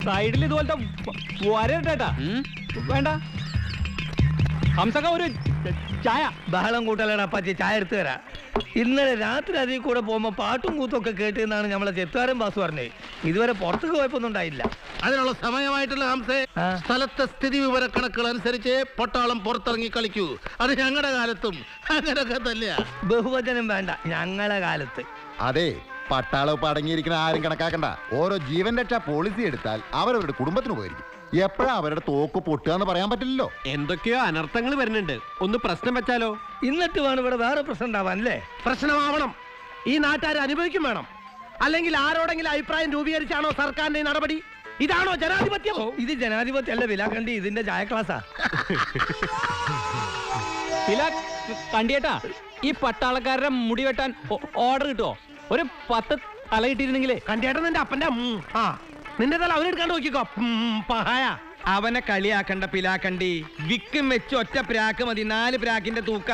സൈഡിൽ ഇതുപോലത്തെ വരട്ടാ വേണ്ട. ഹംസക്ക ഒരു ചായ. ബഹളം കൂട്ടലടാ അപ്പാച്ചി, ചായ എടുത്തു തരാം. ഇന്നലെ രാത്രി അതിൽ കൂടെ പോകുമ്പോ പാട്ടും കൂത്തൊക്കെ കേട്ടെന്നാണ് നമ്മളെ ചെത്തുകാരൻ ബാസ് പറഞ്ഞത്. ഇതുവരെ പുറത്തേക്ക് പോയപ്പൊന്നും ഉണ്ടായില്ല. അതിനുള്ള സമയമായിട്ടുള്ള ഹംസേ, സ്ഥലത്തെ സ്ഥിതി വിവര കണക്കുകൾ അനുസരിച്ച് പട്ടാളം പുറത്തിറങ്ങി കളിക്കൂ. അത് ഞങ്ങളുടെ കാലത്തും അങ്ങനൊക്കെ തന്നെയാ. ബഹുവചനം വേണ്ട, ഞങ്ങളെ കാലത്ത്. അതെ, പട്ടാളം അടങ്ങിയിരിക്കുന്ന ആരും കണക്കാക്കണ്ട. ഓരോ ജീവൻ രക്ഷാ പോളിസി എടുത്താൽ അവരവരുടെ കുടുംബത്തിന് ഉപകരിക്കും. എപ്പോഴാ അവരുടെ തോക്ക് പൊട്ടുക എന്ന് പറയാൻ പറ്റില്ലല്ലോ. എന്തൊക്കെയോ അനർത്ഥങ്ങൾ വരുന്നുണ്ട്. ഒന്ന് പ്രശ്നം വെച്ചാലോ? എന്നിട്ട് വേണം ഇവിടെ വേറെ പ്രശ്നം ഉണ്ടാവാൻ അല്ലേ? പ്രശ്നമാവണം. ഈ നാട്ടുകാർ അനുഭവിക്കും വേണം. അല്ലെങ്കിൽ ആരോടെങ്കിലും അഭിപ്രായം രൂപീകരിച്ചാണോ സർക്കാരിന്റെ നടപടി? ഇതാണോ ജനാധിപത്യം? ഇത് ജനാധിപത്യം അല്ല വിലാക്കണ്ടി, ഇതിന്റെ ചായ ക്ലാസ്സാ. കണ്ടിയേട്ടാ, ഈ പട്ടാളക്കാരുടെ മുടി വെട്ടാൻ ഓർഡർ കിട്ടുമോ? ഒരു 10 തല കിട്ടിയിരുന്നെങ്കിലേ. കണ്ടിയേട്ടൻ നിന്റെ അപ്പന്റെ നിന്റെ തല അവനെടുക്കാണ്ട് നോക്കിക്കോ. പഹായ അവനെ കളിയാക്കണ്ട പിലാക്കണ്ടി. വിക്കും വെച്ച് ഒറ്റ പ്രാക്ക് മതി, 4 പ്രാക്കിന്റെ തൂക്ക.